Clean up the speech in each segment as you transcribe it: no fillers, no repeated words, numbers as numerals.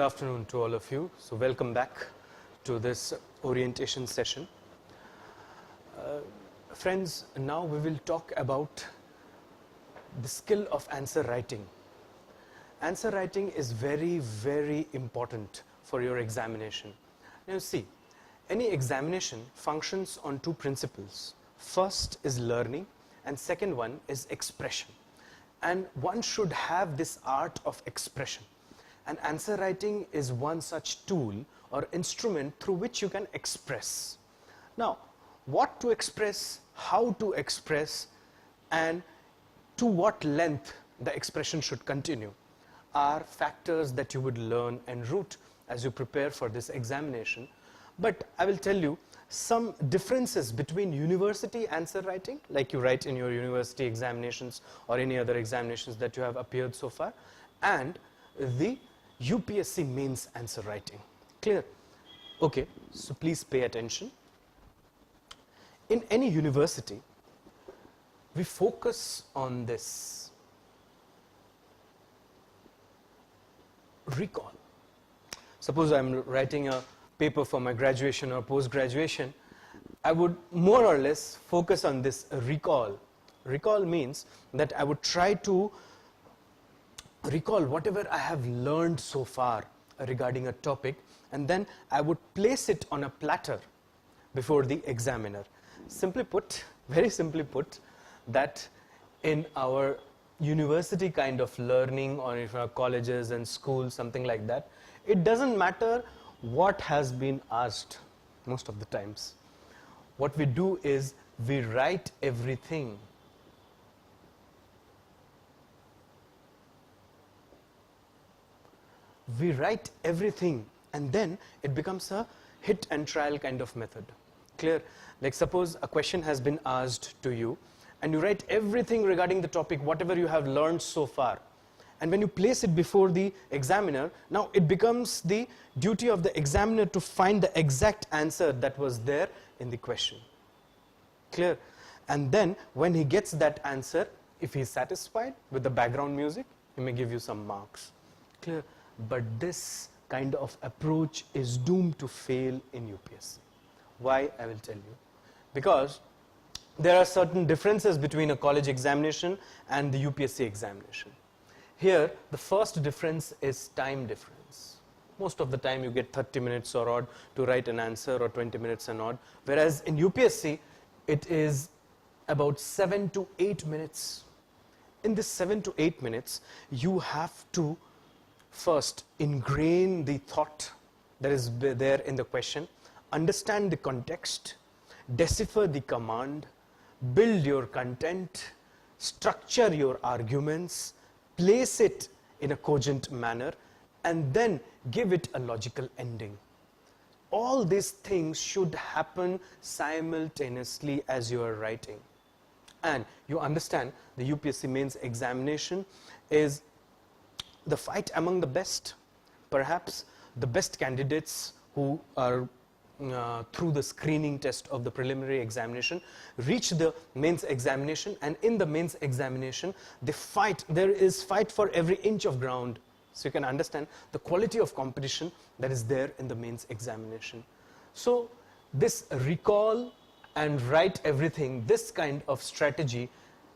afternoon to all of you. So welcome back to this orientation session. Friends, now we will talk about the skill of answer writing. Answer writing is very, very important for your examination. Now see, any examination functions on two principles. First is learning and second one is expression. And one should have this art of expression. And answer writing is one such tool or instrument through which you can express. Now, what to express, how to express, and to what length the expression should continue are factors that you would learn en route as you prepare for this examination. But I will tell you some differences between university answer writing, like you write in your university examinations or any other examinations that you have appeared so far, and the UPSC mains answer writing. Clear? Okay, so please pay attention. In any university, we focus on this recall. Suppose I'm writing a paper for my graduation or post-graduation, I would more or less focus on this recall. Recall means that I would try to recall whatever I have learned so far regarding a topic, and then I would place it on a platter before the examiner. Simply put, very simply put, that in our university kind of learning or in our colleges and schools, something like that, it doesn't matter what has been asked most of the times. What we do is we write everything. We write everything and then it becomes a hit and trial kind of method. Clear? Like suppose a question has been asked to you and you write everything regarding the topic, whatever you have learned so far. And when you place it before the examiner, now it becomes the duty of the examiner to find the exact answer that was there in the question. Clear? And then when he gets that answer, if he is satisfied with the background music, he may give you some marks. Clear? But this kind of approach is doomed to fail in UPSC. Why? I will tell you. Because there are certain differences between a college examination and the UPSC examination. Here, the first difference is time difference. Most of the time you get 30 minutes or odd to write an answer, or 20 minutes and odd. Whereas in UPSC, it is about 7 to 8 minutes. In this 7 to 8 minutes, you have to first ingrain the thought that is there in the question, understand the context, decipher the command, build your content, structure your arguments, place it in a cogent manner, and then give it a logical ending. All these things should happen simultaneously as you are writing. And you understand the UPSC mains examination is the fight among the best. Perhaps the best candidates who are through the screening test of the preliminary examination reach the mains examination, and in the mains examination they fight. There is fight for every inch of ground. So you can understand the quality of competition that is there in the mains examination. So this recall and write everything, this kind of strategy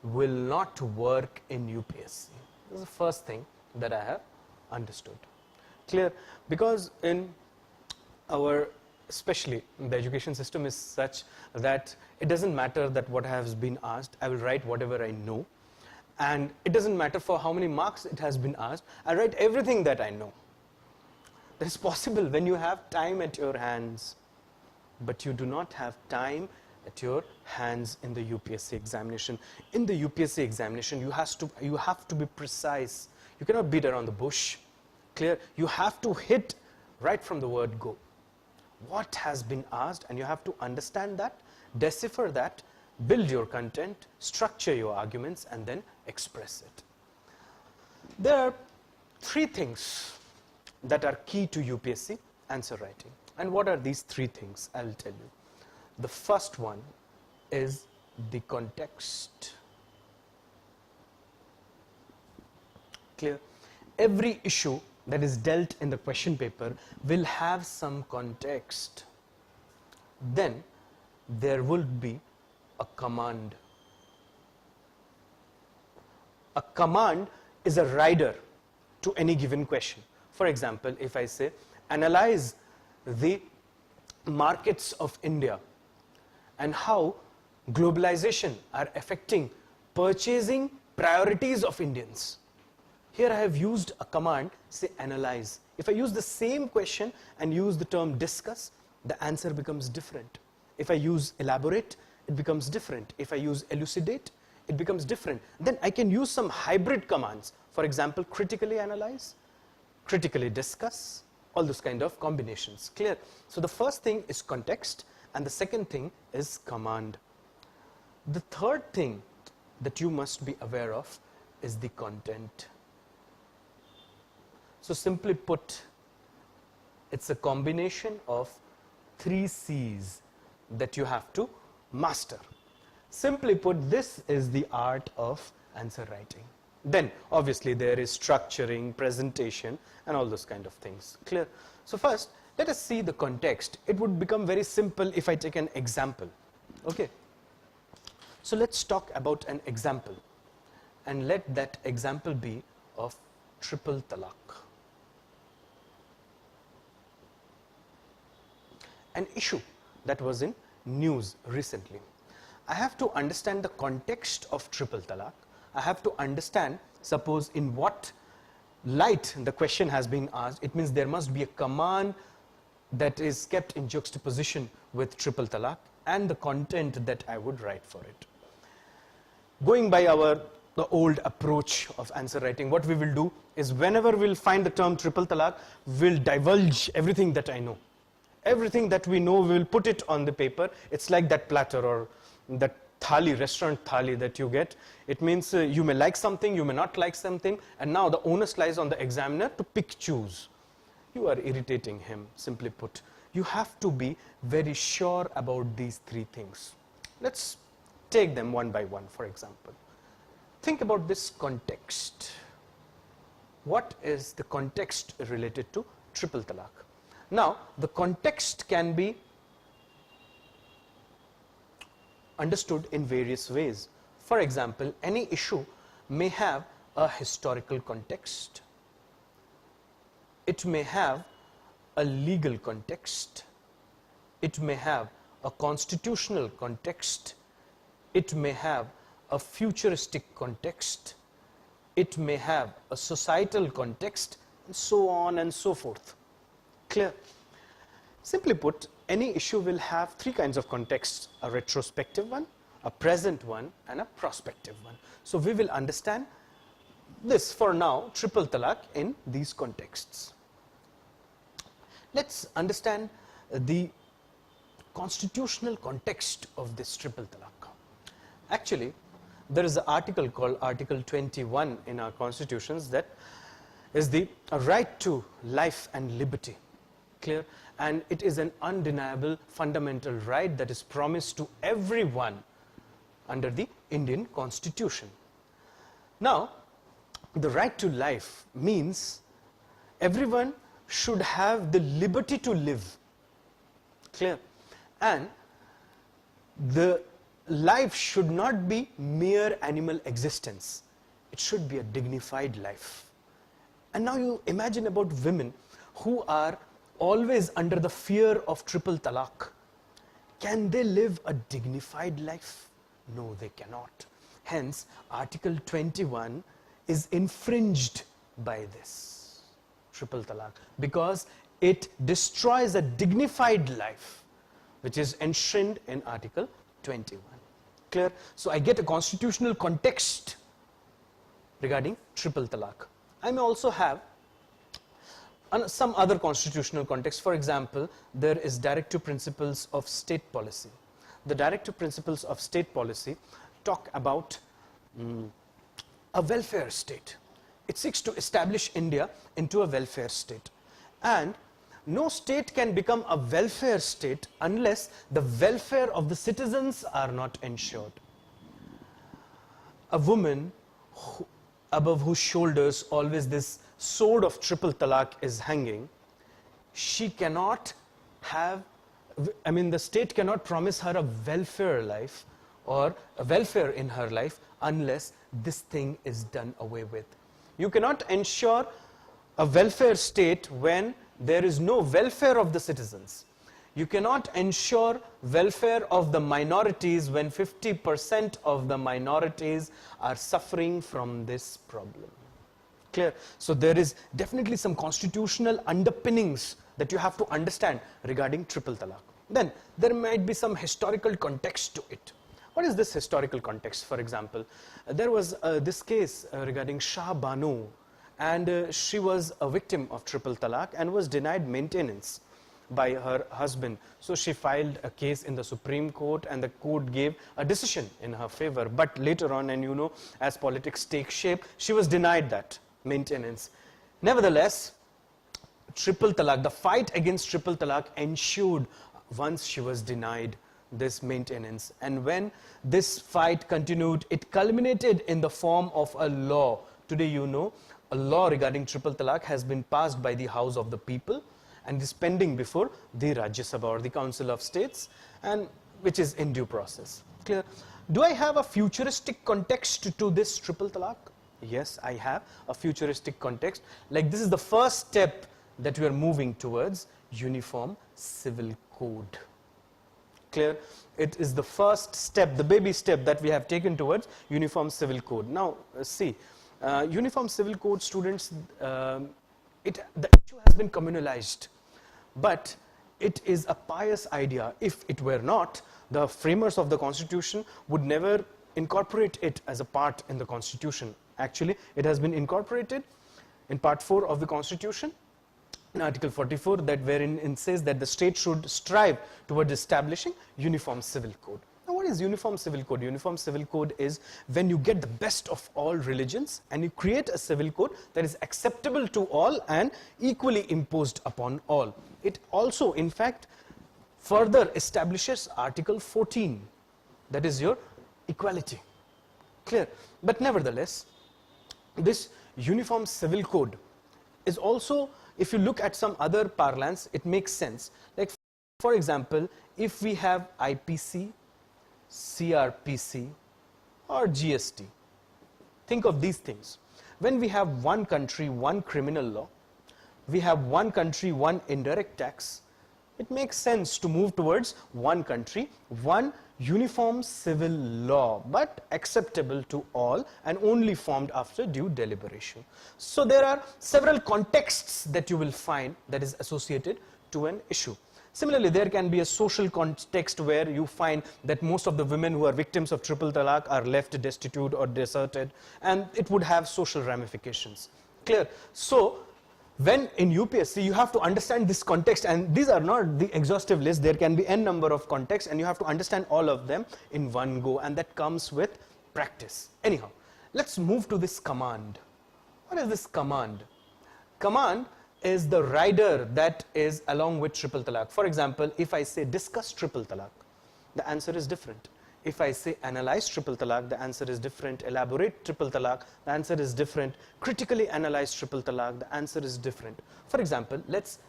will not work in UPSC. This is the first thing that I have understood. Clear? Because in our, especially the education system is such that it doesn't matter that what has been asked, I will write whatever I know, and it doesn't matter for how many marks it has been asked, I write everything that I know. That is possible when you have time at your hands, but you do not have time at your hands in the UPSC examination. In the UPSC examination, you have to be precise. You cannot beat around the bush. Clear? You have to hit right from the word go. What has been asked, and you have to understand that, decipher that, build your content, structure your arguments, and then express it. There are three things that are key to UPSC answer writing. And what are these three things? I will tell you. The first one is the context. Clear? Every issue that is dealt in the question paper will have some context, then there will be a command. A command is a rider to any given question. For example, if I say, analyze the markets of India and how globalization are affecting purchasing priorities of Indians. Here I have used a command, say analyze. If I use the same question and use the term discuss, the answer becomes different. If I use elaborate, it becomes different. If I use elucidate, it becomes different. Then I can use some hybrid commands. For example, critically analyze, critically discuss, all those kind of combinations. Clear? So the first thing is context, and the second thing is command. The third thing that you must be aware of is the content. So simply put, it's a combination of 3 C's that you have to master. Simply put, this is the art of answer writing. Then obviously there is structuring, presentation, and all those kind of things. Clear? So first, let us see the context. It would become very simple if I take an example. Okay. So let's talk about an example, and let that example be of triple talaq. An issue that was in news recently. I have to understand the context of triple talaq. I have to understand, suppose in what light the question has been asked. It means there must be a command that is kept in juxtaposition with triple talaq and the content that I would write for it. Going by the old approach of answer writing, what we will do is whenever we'll find the term triple talaq, we'll divulge everything that I know. Everything that we know, we will put it on the paper. It's like that platter or that thali, restaurant thali that you get. It means you may like something, you may not like something, and now the onus lies on the examiner to pick, choose. You are irritating him, simply put. You have to be very sure about these 3 things. Let's take them one by one, for example. Think about this context. What is the context related to triple talaq? Now, the context can be understood in various ways. For example, any issue may have a historical context. It may have a legal context. It may have a constitutional context. It may have a futuristic context. It may have a societal context, and so on and so forth. Clear? Simply put, any issue will have 3 kinds of contexts: a retrospective one, a present one, and a prospective one. So we will understand this for now, triple talaq, in these contexts. Let's understand the constitutional context of this triple talaq. Actually, there is an article called Article 21 in our constitutions that is the right to life and liberty. Clear? And it is an undeniable fundamental right that is promised to everyone under the Indian Constitution. Now, the right to life means everyone should have the liberty to live. Clear? And the life should not be mere animal existence. It should be a dignified life. And now you imagine about women who are always under the fear of triple talaq. Can they live a dignified life? No, they cannot. Hence, Article 21 is infringed by this triple talaq because it destroys a dignified life which is enshrined in Article 21. Clear? So I get a constitutional context regarding triple talaq. I may also have some other constitutional context. For example, there is Directive Principles of State Policy. The Directive Principles of State Policy talk about a welfare state. It seeks to establish India into a welfare state. And no state can become a welfare state unless the welfare of the citizens are not ensured. A woman above whose shoulders always this sword of triple talaq is hanging, she cannot have, I mean, the state cannot promise her a welfare life or a welfare in her life unless this thing is done away with. You cannot ensure a welfare state when there is no welfare of the citizens. You cannot ensure welfare of the minorities when 50% of the minorities are suffering from this problem. Clear? So there is definitely some constitutional underpinnings that you have to understand regarding triple talaq. Then there might be some historical context to it. What is this historical context? For example, there was this case regarding Shah Banu, and she was a victim of triple talaq and was denied maintenance by her husband. So she filed a case in the Supreme Court, and the court gave a decision in her favor. But later on, and you know, as politics take shape, she was denied that maintenance. Nevertheless, triple talaq, the fight against triple talaq ensued once she was denied this maintenance. And when this fight continued, it culminated in the form of a law. Today, you know, a law regarding triple talaq has been passed by the House of the People and is pending before the Rajya Sabha or the Council of States, and which is in due process. Clear? Do I have a futuristic context to this triple talaq? Yes, I have a futuristic context. Like, this is the first step that we are moving towards uniform civil code. Clear? It is the first step, the baby step that we have taken towards uniform civil code. Now, see, uniform civil code, students, the issue has been communalized, but it is a pious idea. If it were not, the framers of the Constitution would never incorporate it as a part in the Constitution. Actually, it has been incorporated in Part 4 of the Constitution, in Article 44, that wherein it says that the state should strive towards establishing uniform civil code. Now, what is uniform civil code? Uniform civil code is when you get the best of all religions and you create a civil code that is acceptable to all and equally imposed upon all. It also, in fact, further establishes Article 14, that is your equality. Clear? But nevertheless, this uniform civil code is also, if you look at some other parlance, it makes sense. Like, for example, if we have IPC, CRPC, or GST, think of these things. When we have one country, one criminal law, we have one country, one indirect tax, it makes sense to move towards one country, one uniform civil law, but acceptable to all and only formed after due deliberation. So there are several contexts that you will find that is associated to an issue. Similarly, there can be a social context where you find that most of the women who are victims of triple talaq are left destitute or deserted, and it would have social ramifications. Clear? So when in UPSC, you have to understand this context, and these are not the exhaustive list. There can be n number of contexts, and you have to understand all of them in one go, and that comes with practice. Anyhow, let's move to this command. What is this command? Command is the rider that is along with triple talaq. For example, if I say discuss triple talaq, the answer is different. If I say analyze triple talaq, the answer is different. Elaborate triple talaq, the answer is different. Critically analyze triple talaq, the answer is different. For example, let's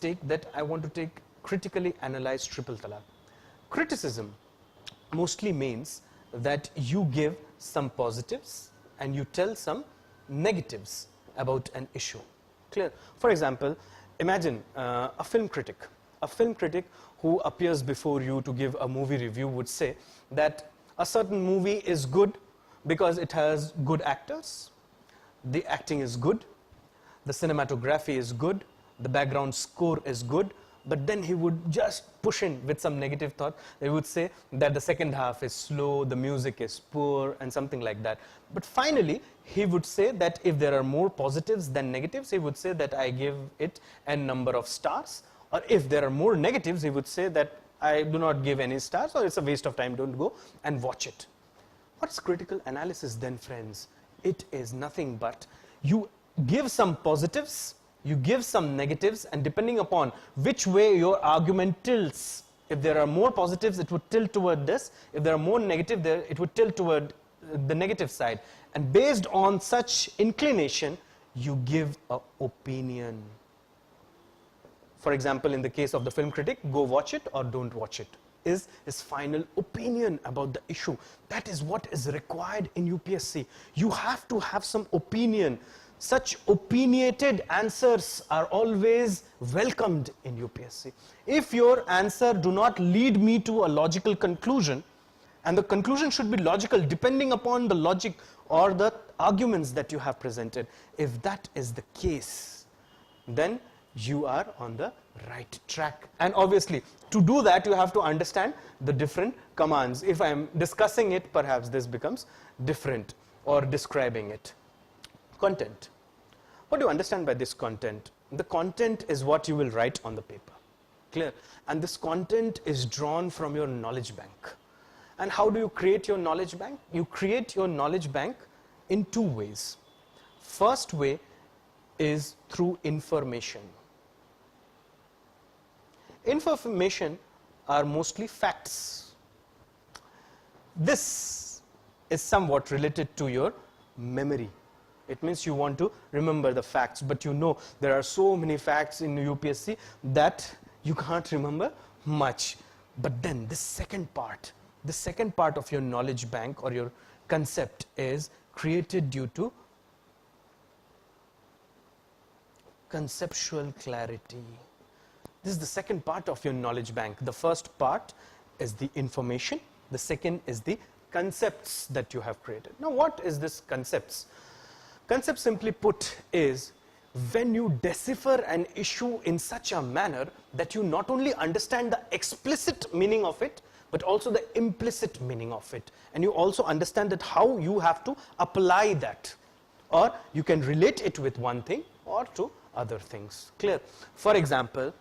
take that I want to take critically analyze triple talaq. Criticism mostly means that you give some positives and you tell some negatives about an issue. Clear? For example, imagine a film critic. A film critic who appears before you to give a movie review would say that a certain movie is good because it has good actors, the acting is good, the cinematography is good, the background score is good, but then he would just push in with some negative thought. He would say that the second half is slow, the music is poor, and something like that. But finally, he would say that if there are more positives than negatives, he would say that I give it n number of stars. Or if there are more negatives, he would say that I do not give any stars, or it's a waste of time, don't go and watch it. What's critical analysis then, friends? It is nothing but you give some positives, you give some negatives, and depending upon which way your argument tilts, if there are more positives, it would tilt toward this. If there are more negative, it would tilt toward the negative side. And based on such inclination, you give an opinion. For example, in the case of the film critic, go watch it or don't watch it, is his final opinion about the issue. That is what is required in UPSC. You have to have some opinion. Such opinionated answers are always welcomed in UPSC. If your answer do not lead me to a logical conclusion, and the conclusion should be logical depending upon the logic or the arguments that you have presented, if that is the case, then you are on the right track. And obviously, to do that, you have to understand the different commands. If I am discussing it, perhaps this becomes different, or describing it. Content. What do you understand by this content? The content is what you will write on the paper. Clear? And this content is drawn from your knowledge bank. And how do you create your knowledge bank? You create your knowledge bank in two ways. First way is through information. Information are mostly facts. This is somewhat related to your memory. It means you want to remember the facts, but you know there are so many facts in UPSC that you can't remember much. But then this second part of your knowledge bank or your concept is created due to conceptual clarity. This is the second part of your knowledge bank. The first part is the information. The second is the concepts that you have created. Now, what is this concepts? Concept, simply put, is when you decipher an issue in such a manner that you not only understand the explicit meaning of it, but also the implicit meaning of it. And you also understand that how you have to apply that. Or you can relate it with one thing or to other things. Clear? For example,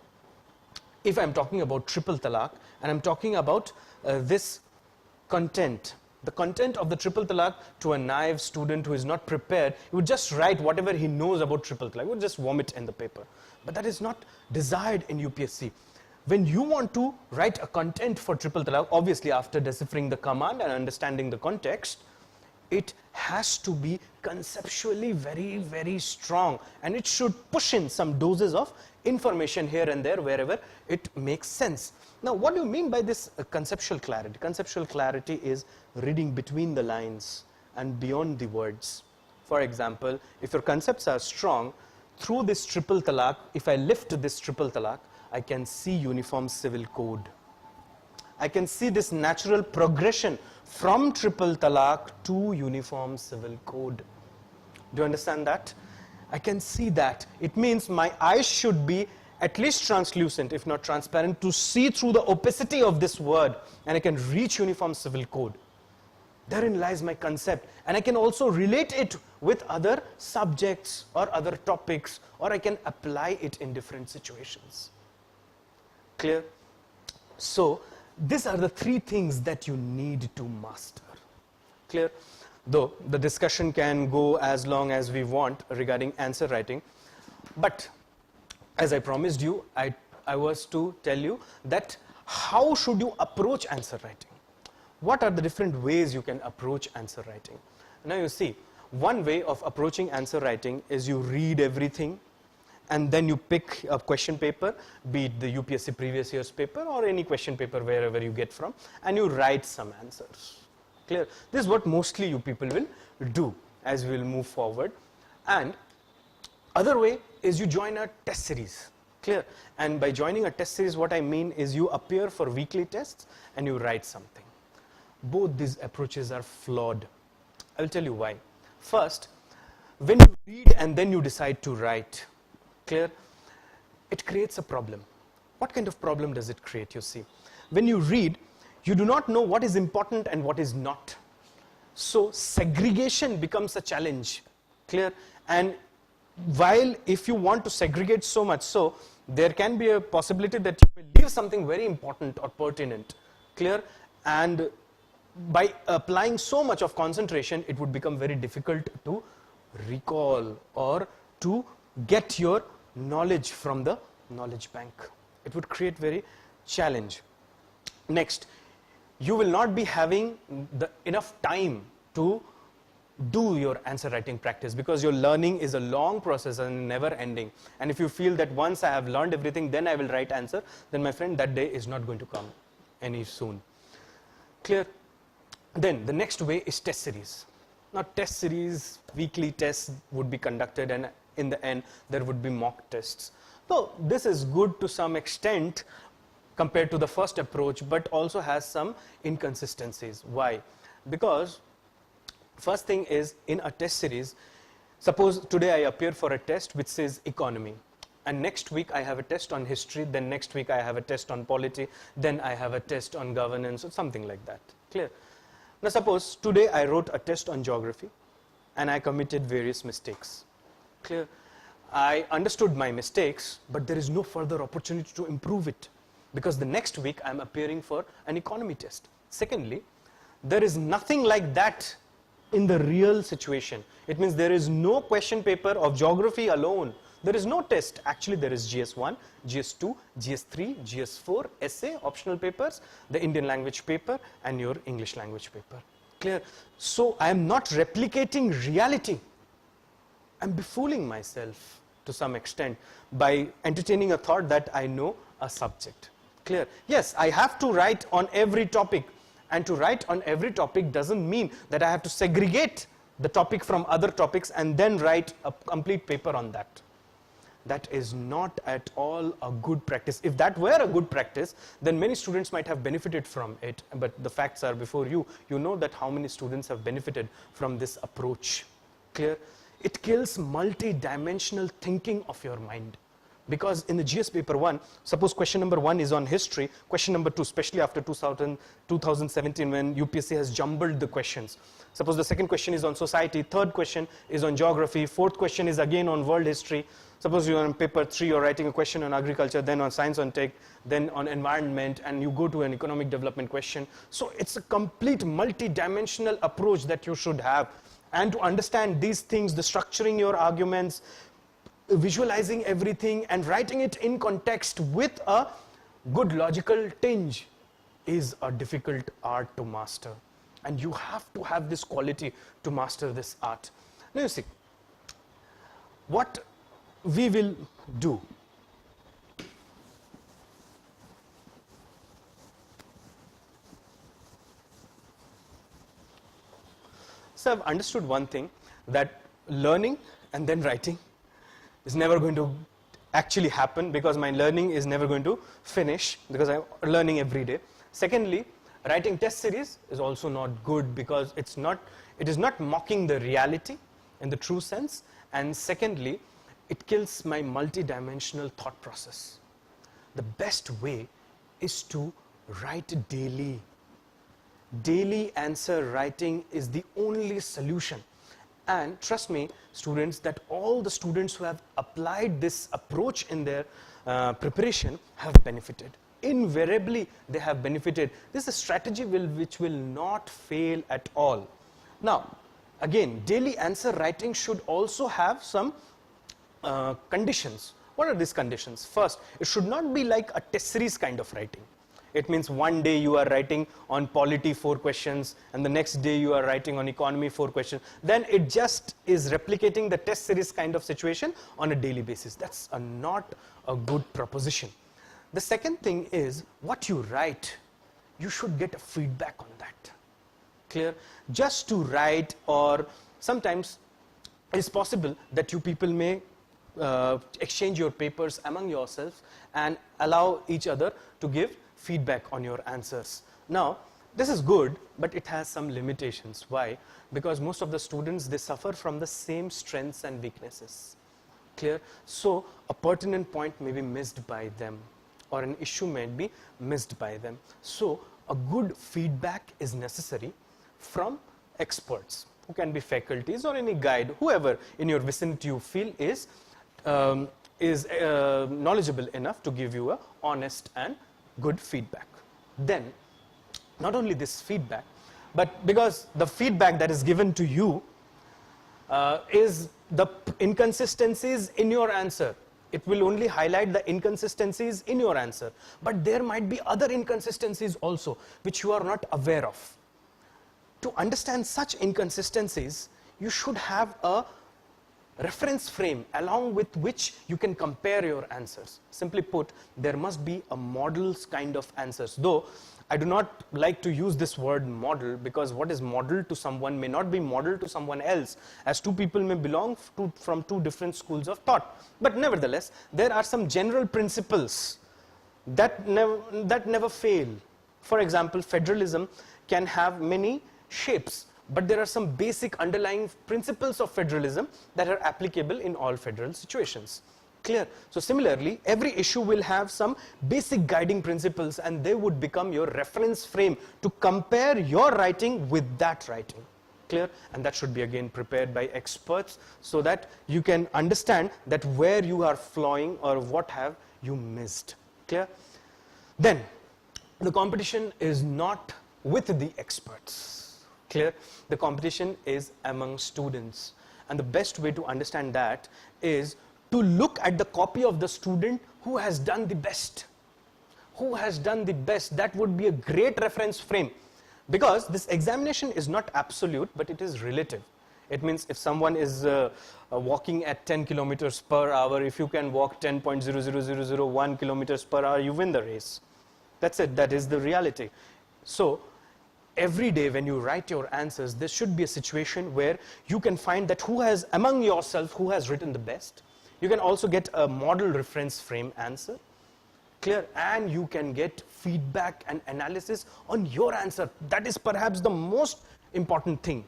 if I'm talking about triple talaq and I'm talking about this content, the content of the triple talaq to a naive student who is not prepared, he would just write whatever he knows about triple talaq, he would just vomit in the paper. But that is not desired in UPSC. When you want to write a content for triple talaq, obviously after deciphering the command and understanding the context, it has to be conceptually very, very strong, and it should push in some doses of information here and there wherever it makes sense. Now, what do you mean by this conceptual clarity? Conceptual clarity is reading between the lines and beyond the words. For example, if your concepts are strong, through this triple talaq, if I lift this triple talaq, I can see uniform civil code. I can see this natural progression from triple talaq to uniform civil code. Do you understand that? I can see that. It means my eyes should be at least translucent, if not transparent, to see through the opacity of this word, and I can reach uniform civil code. Therein lies my concept, and I can also relate it with other subjects or other topics, or I can apply it in different situations. Clear? So, these are the three things that you need to master. Clear? Though the discussion can go as long as we want regarding answer writing, but as I promised you, I was to tell you that how should you approach answer writing? What are the different ways you can approach answer writing? Now you see, one way of approaching answer writing is you read everything and then you pick a question paper, be it the UPSC previous year's paper or any question paper wherever you get from, and you write some answers. Clear? This is what mostly you people will do as we will move forward. And other way is you join a test series. Clear? And by joining a test series, what I mean is you appear for weekly tests and you write something. Both these approaches are flawed. I will tell you why. First, when you read and then you decide to write, clear, it creates a problem. What kind of problem does it create, you see? When you read, you do not know what is important and what is not. So segregation becomes a challenge. Clear? And while if you want to segregate so much so, there can be a possibility that you will leave something very important or pertinent. Clear? And by applying so much of concentration, it would become very difficult to recall or to get your knowledge from the knowledge bank. It would create very challenge. Next, you will not be having enough time to do your answer writing practice, because your learning is a long process and never ending. And if you feel that once I have learned everything, then I will write answer, then my friend, that day is not going to come any soon. Clear? Then the next way is test series. Now test series, weekly tests would be conducted, and in the end there would be mock tests. So this is good to some extent compared to the first approach, but also has some inconsistencies. Why? Because first thing is, in a test series, suppose today I appear for a test which says economy, and next week I have a test on history, then next week I have a test on polity, then I have a test on governance, or something like that. Clear? Now suppose today I wrote a test on geography and I committed various mistakes. Clear? I understood my mistakes, but there is no further opportunity to improve it, because the next week I am appearing for an economy test. Secondly, there is nothing like that in the real situation. It means there is no question paper of geography alone. There is no test. Actually, there is GS1, GS2, GS3, GS4, essay, optional papers, the Indian language paper, and your English language paper. Clear? So I am not replicating reality. I am befooling myself to some extent by entertaining a thought that I know a subject. Clear? Yes, I have to write on every topic, and to write on every topic doesn't mean that I have to segregate the topic from other topics and then write a complete paper on that. That is not at all a good practice. If that were a good practice, then many students might have benefited from it, but the facts are before you. You know that how many students have benefited from this approach. Clear? It kills multi-dimensional thinking of your mind. Because in the GS paper 1, suppose question number 1 is on history, question number 2, especially after 2017 when UPSC has jumbled the questions. Suppose the second question is on society, third question is on geography, fourth question is again on world history. Suppose you are on paper 3, you're writing a question on agriculture, then on science on tech, then on environment, and you go to an economic development question. So it's a complete multi-dimensional approach that you should have. And to understand these things, the structuring your arguments, visualizing everything and writing it in context with a good logical tinge is a difficult art to master. And you have to have this quality to master this art. Now you see, what we will do. So I've understood one thing, that learning and then writing is never going to actually happen, because my learning is never going to finish, because I'm learning every day. Secondly, writing test series is also not good, because it is not mocking the reality in the true sense. And secondly, it kills my multi-dimensional thought process. The best way is to write daily. Daily answer writing is the only solution. And trust me, students, that all the students who have applied this approach in their preparation have benefited. Invariably, they have benefited. This is a strategy which will not fail at all. Now, again, daily answer writing should also have some conditions. What are these conditions? First, it should not be like a test series kind of writing. It means one day you are writing on polity 4 questions, and the next day you are writing on economy 4 questions. Then it just is replicating the test series kind of situation on a daily basis. That's not a good proposition. The second thing is, what you write, you should get a feedback on that. Clear? Just to write, or sometimes it's possible that you people may exchange your papers among yourselves and allow each other to give feedback on your answers. Now, this is good, but it has some limitations. Why? Because most of the students, they suffer from the same strengths and weaknesses. Clear? So, a pertinent point may be missed by them, or an issue might be missed by them. So, a good feedback is necessary from experts, who can be faculties or any guide, whoever in your vicinity you feel is knowledgeable enough to give you a honest and good feedback. Then, not only this feedback, but because the feedback that is given to you is the inconsistencies in your answer. It will only highlight the inconsistencies in your answer. But there might be other inconsistencies also, which you are not aware of. To understand such inconsistencies, you should have a reference frame along with which you can compare your answers. Simply put, there must be a models kind of answers. Though I do not like to use this word model, because what is model to someone may not be model to someone else, as two people may belong from two different schools of thought. But nevertheless, there are some general principles that never fail. For example, federalism can have many shapes, but there are some basic underlying principles of federalism that are applicable in all federal situations. Clear? So similarly, every issue will have some basic guiding principles, and they would become your reference frame to compare your writing with that writing. Clear? And that should be again prepared by experts, so that you can understand that where you are flowing or what have you missed. Clear? Then the competition is not with the experts. Clear? The competition is among students, and the best way to understand that is to look at the copy of the student who has done the best. Who has done the best? That would be a great reference frame, because this examination is not absolute, but it is relative. It means if someone is walking at 10 kilometers per hour, if you can walk 10.00001 kilometers per hour, you win the race. That's it. That is the reality. So every day when you write your answers, there should be a situation where you can find that who has, among yourself, who has written the best. You can also get a model reference frame answer. Clear? And you can get feedback and analysis on your answer. That is perhaps the most important thing,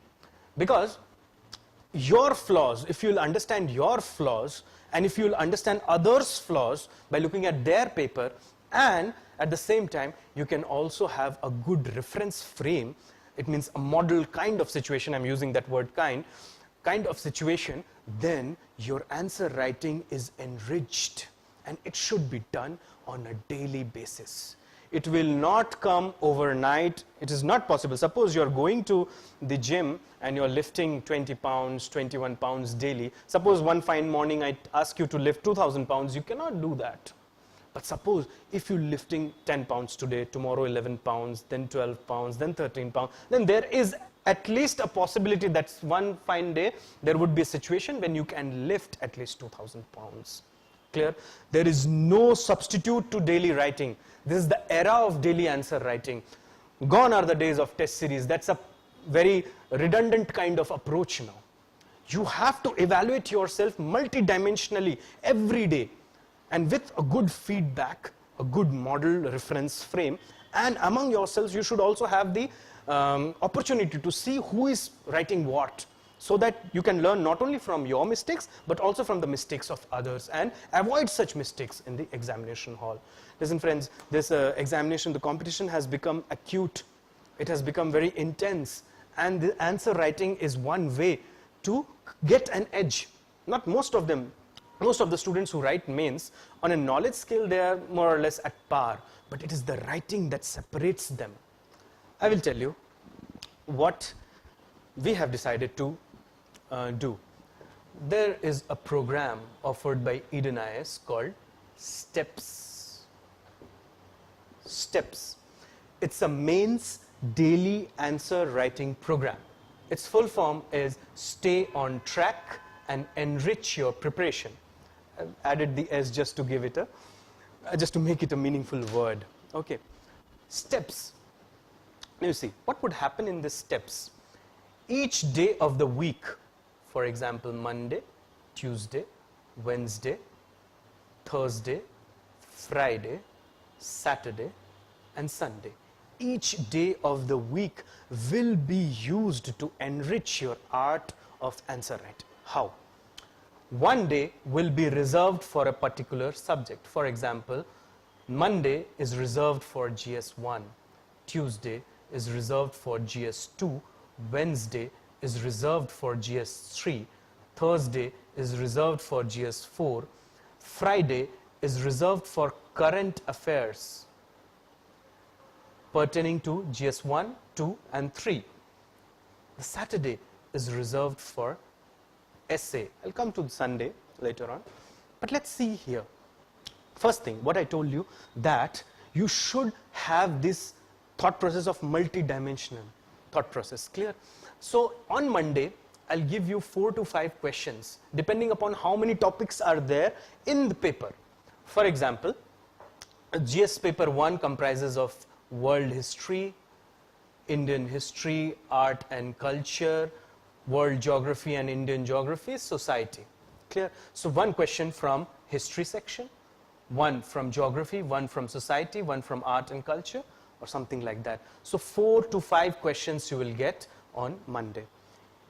because your flaws, if you'll understand your flaws, and if you'll understand others' flaws by looking at their paper, and at the same time you can also have a good reference frame. It means a model kind of situation, I'm using that word kind of situation, then your answer writing is enriched, and it should be done on a daily basis. It will not come overnight. It is not possible. Suppose you're going to the gym and you're lifting 20 pounds, 21 pounds daily. Suppose one fine morning I ask you to lift 2,000 pounds, you cannot do that. But suppose if you're lifting 10 pounds today, tomorrow 11 pounds, then 12 pounds, then 13 pounds, then there is at least a possibility that one fine day there would be a situation when you can lift at least 2,000 pounds. Clear? There is no substitute to daily writing. This is the era of daily answer writing. Gone are the days of test series. That's a very redundant kind of approach now. You have to evaluate yourself multidimensionally every day, and with a good feedback, a good model reference frame, and among yourselves you should also have the opportunity to see who is writing what, so that you can learn not only from your mistakes but also from the mistakes of others and avoid such mistakes in the examination hall. Listen friends, this examination, the competition has become acute, it has become very intense, and the answer writing is one way to get an edge. Not most of them, most of the students who write mains, on a knowledge scale they are more or less at par, but it is the writing that separates them. I will tell you what we have decided to do. There is a program offered by EDEN IAS called STEPS. STEPS. It's a mains daily answer writing program. Its full form is Stay on Track and Enrich Your Preparation. I've added the S just to give it just to make it a meaningful word. Okay. Steps. Now you see, what would happen in these steps? Each day of the week, for example, Monday, Tuesday, Wednesday, Thursday, Friday, Saturday, and Sunday. Each day of the week will be used to enrich your art of answer writing. How? One day will be reserved for a particular subject. For example, Monday is reserved for GS1, Tuesday is reserved for GS2, Wednesday is reserved for GS3, Thursday is reserved for GS4, Friday is reserved for current affairs pertaining to GS1, 2, and 3. The Saturday is reserved for essay. I'll come to Sunday later on. But let's see here. First thing, what I told you, that you should have this thought process of multi-dimensional thought process. Clear? So on Monday, I'll give you 4 to 5 questions depending upon how many topics are there in the paper. For example, GS paper 1 comprises of world history, Indian history, art and culture, world geography and Indian geography, society. Clear? So one question from history section, one from geography, one from society, one from art and culture, or something like that. So 4 to 5 questions you will get on Monday.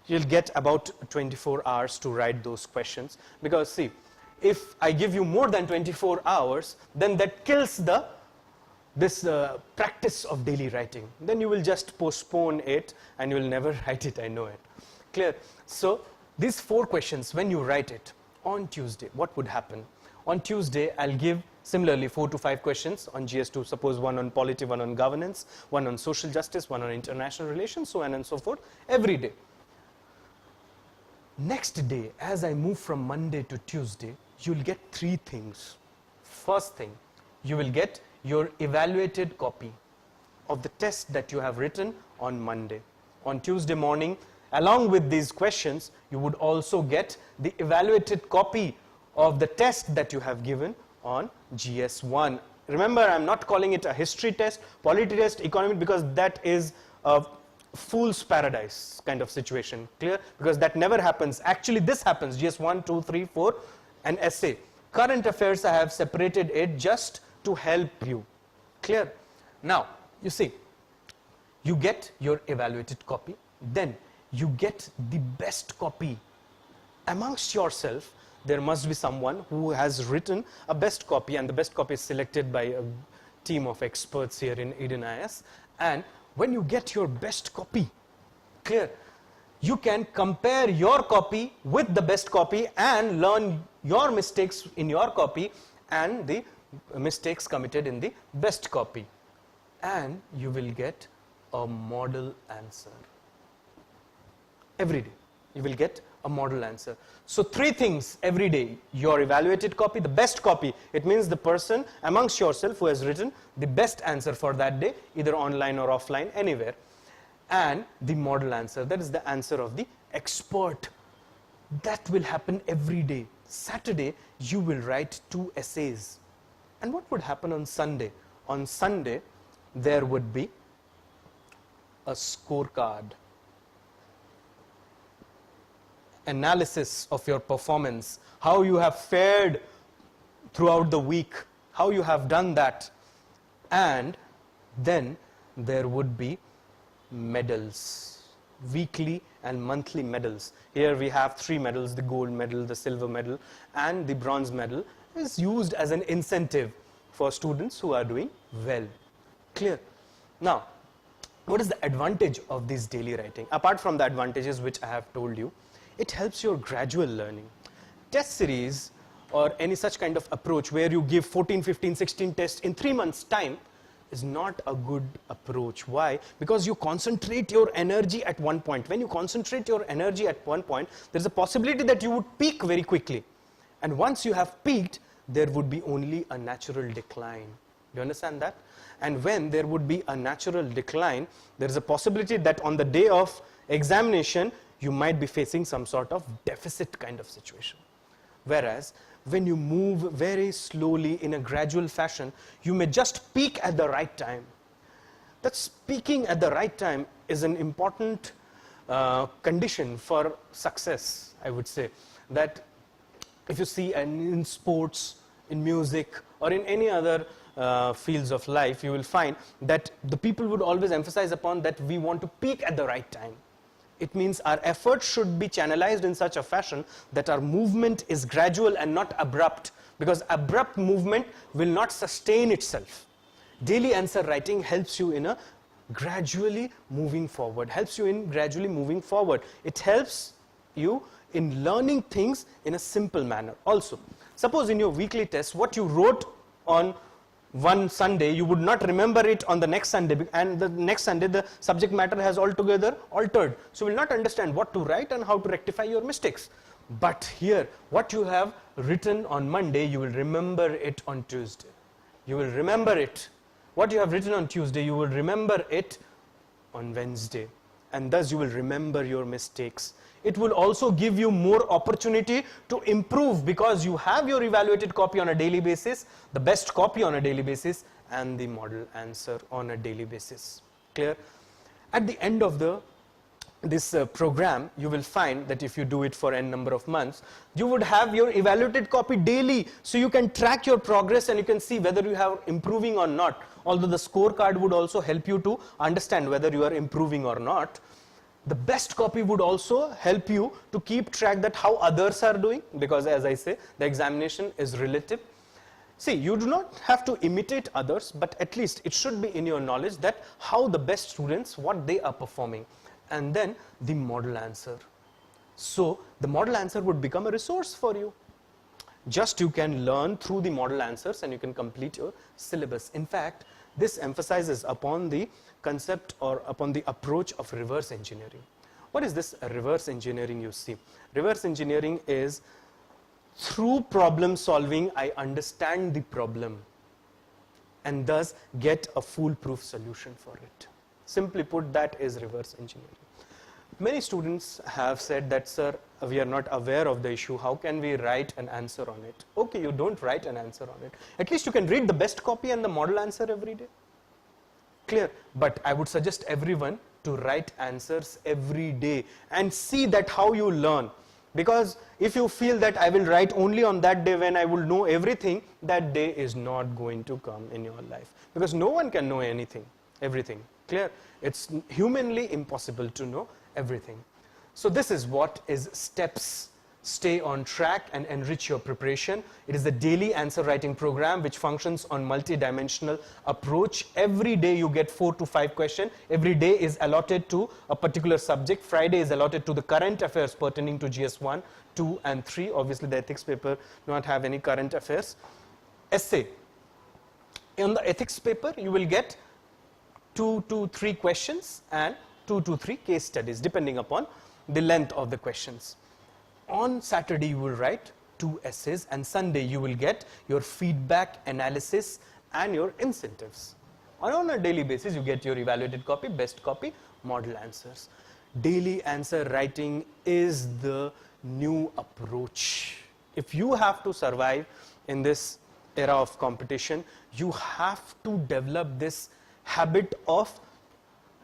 You'll get about 24 hours to write those questions, because see, if I give you more than 24 hours, then that kills this practice of daily writing. Then you will just postpone it and you will never write it, I know it. Clear? So these 4 questions, when you write it on Tuesday, what would happen? On Tuesday, I'll give similarly 4 to 5 questions on GS2, suppose one on polity, one on governance, one on social justice, one on international relations, so on and so forth, every day. Next day, as I move from Monday to Tuesday, you'll get 3 things. First thing, you will get your evaluated copy of the test that you have written on Monday. On Tuesday morning, along with these questions, you would also get the evaluated copy of the test that you have given on GS1. Remember, I'm not calling it a history test, polity test, economy, because that is a fool's paradise kind of situation. Clear? Because that never happens. Actually, this happens. GS1, 2, 3, 4, and essay. Current affairs, I have separated it just to help you. Clear? Now, you see, you get your evaluated copy, then you get the best copy. Amongst yourself, there must be someone who has written a best copy, and the best copy is selected by a team of experts here in EDEN IAS. And when you get your best copy, clear, you can compare your copy with the best copy and learn your mistakes in your copy and the mistakes committed in the best copy. And you will get a model answer. Every day, you will get a model answer. So 3 things every day: your evaluated copy, the best copy, it means the person amongst yourself who has written the best answer for that day, either online or offline, anywhere, and the model answer, that is the answer of the expert. That will happen every day. Saturday, you will write 2 essays. And what would happen on Sunday? On Sunday, there would be a scorecard, analysis of your performance, how you have fared throughout the week, how you have done that. And then there would be medals, weekly and monthly medals. Here we have 3 medals: the gold medal, the silver medal, and the bronze medal is used as an incentive for students who are doing well. Clear? Now, what is the advantage of this daily writing? Apart from the advantages which I have told you, it helps your gradual learning. Test series or any such kind of approach where you give 14, 15, 16 tests in 3 months' time is not a good approach. Why? Because you concentrate your energy at one point. When you concentrate your energy at one point, there is a possibility that you would peak very quickly. And once you have peaked, there would be only a natural decline. Do you understand that? And when there would be a natural decline, there is a possibility that on the day of examination, you might be facing some sort of deficit kind of situation. Whereas, when you move very slowly in a gradual fashion, you may just peak at the right time. That speaking at the right time is an important condition for success, I would say. That if you see in sports, in music, or in any other fields of life, you will find that the people would always emphasize upon that we want to peak at the right time. It means our effort should be channelized in such a fashion that our movement is gradual and not abrupt, because abrupt movement will not sustain itself. Daily answer writing helps you in a gradually moving forward, It helps you in learning things in a simple manner. Also, suppose in your weekly test, what you wrote on one Sunday, you would not remember it on the next Sunday, and the next Sunday the subject matter has altogether altered. So you will not understand what to write and how to rectify your mistakes. But here, what you have written on Monday, you will remember it on Tuesday. You will remember it. What you have written on Tuesday, you will remember it on Wednesday. and thus you will remember your mistakes. It will also give you more opportunity to improve because you have your evaluated copy on a daily basis, the best copy on a daily basis, and the model answer on a daily basis. Clear? At the end of this program, you will find that if you do it for n number of months, you would have your evaluated copy daily, so you can track your progress and you can see whether you are improving or not. Although the scorecard would also help you to understand whether you are improving or not. The best copy would also help you to keep track that how others are doing, because as I say, the examination is relative. See, you do not have to imitate others, but at least it should be in your knowledge that how the best students, what they are performing. And then the model answer. So the model answer would become a resource for you. Just you can learn through the model answers and you can complete your syllabus. In fact, this emphasizes upon the concept or upon the approach of reverse engineering. What is this reverse engineering you see? Reverse engineering is through problem solving, I understand the problem and thus get a foolproof solution for it. Simply put, that is reverse engineering. Many students have said that, sir, we are not aware of the issue. How can we write an answer on it? Okay, you don't write an answer on it. At least you can read the best copy and the model answer every day. Clear? But I would suggest everyone to write answers every day and see that how you learn. Because if you feel that I will write only on that day when I will know everything, that day is not going to come in your life. Because no one can know anything, everything. Clear? It's humanly impossible to know everything. So this is what is steps. Stay on track and enrich your preparation. It is a daily answer writing program which functions on multi-dimensional approach. Every day you get 4 to 5 questions. Every day is allotted to a particular subject. Friday is allotted to the current affairs pertaining to GS 1, 2 and 3. Obviously the ethics paper do not have any current affairs. Essay. In the ethics paper you will get 2 to 3 questions and 2 to 3 case studies depending upon the length of the questions. On Saturday you will write 2 essays and Sunday you will get your feedback, analysis and your incentives. On a daily basis you get your evaluated copy, best copy, model answers. Daily answer writing is the new approach. If you have to survive in this era of competition, you have to develop this habit of,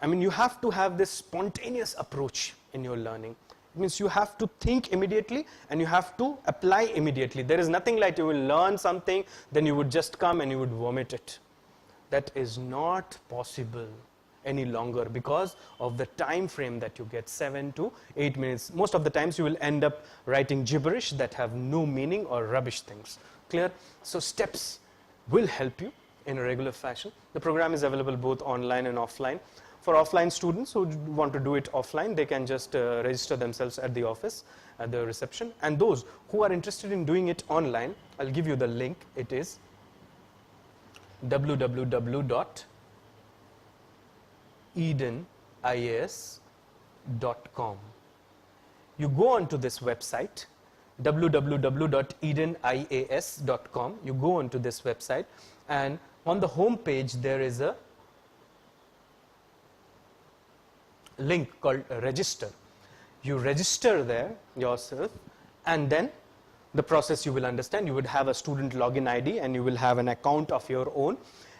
you have to have this spontaneous approach in your learning. It means you have to think immediately and you have to apply immediately. There is nothing like you will learn something, then you would just come and you would vomit it. That is not possible any longer because of the time frame that you get, 7 to 8 minutes. Most of the times you will end up writing gibberish that have no meaning or rubbish things. Clear? So steps will help you in a regular fashion. The program is available both online and offline. For offline students who want to do it offline, they can just register themselves at the office, at the reception. And those who are interested in doing it online, I'll give you the link. It is www.EDENIAS.com. You go onto this website, www.EDENIAS.com. You go onto this website and on the home page there is a link called register. You register there yourself and then the process you will understand. You would have a student login ID and you will have an account of your own,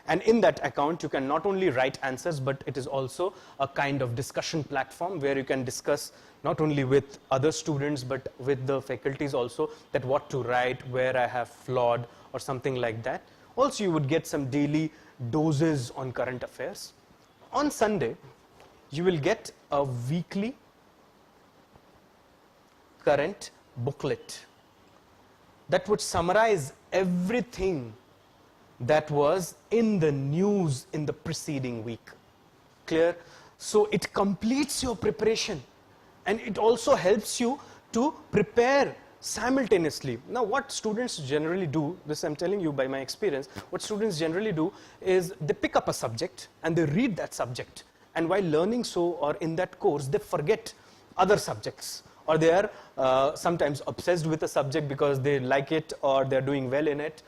and in that account you can not only write answers but it is also a kind of discussion platform where you can discuss not only with other students but with the faculties also that what to write, where I have flawed or something like that. Also you would get some daily doses on current affairs. On Sunday you will get a weekly current booklet that would summarize everything that was in the news in the preceding week. Clear? So it completes your preparation and it also helps you to prepare simultaneously. Now what students generally do, this I'm telling you by my experience, what students generally do is they pick up a subject and they read that subject. And while learning so or in that course, they forget other subjects or they are sometimes obsessed with a subject because they like it or they are doing well in it.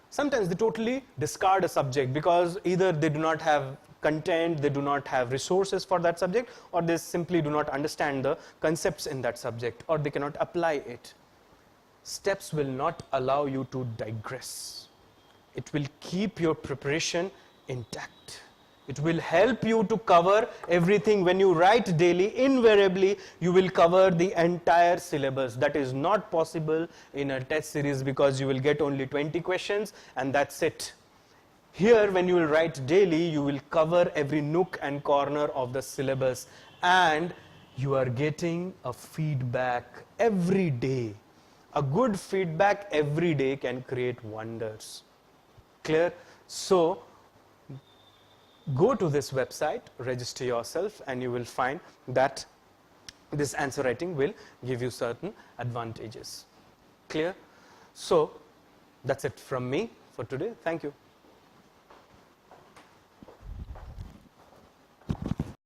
Sometimes they totally discard a subject because either they do not have content, they do not have resources for that subject, or they simply do not understand the concepts in that subject, or they cannot apply it. Steps will not allow you to digress. It will keep your preparation intact. It will help you to cover everything. When you write daily, invariably you will cover the entire syllabus. That is not possible in a test series because you will get only 20 questions and that's it. Here, when you will write daily, you will cover every nook and corner of the syllabus, and you are getting a feedback every day. A good feedback every day can create wonders. Clear? So, go to this website, register yourself, and you will find that this answer writing will give you certain advantages. Clear? So, that's it from me for today. Thank you.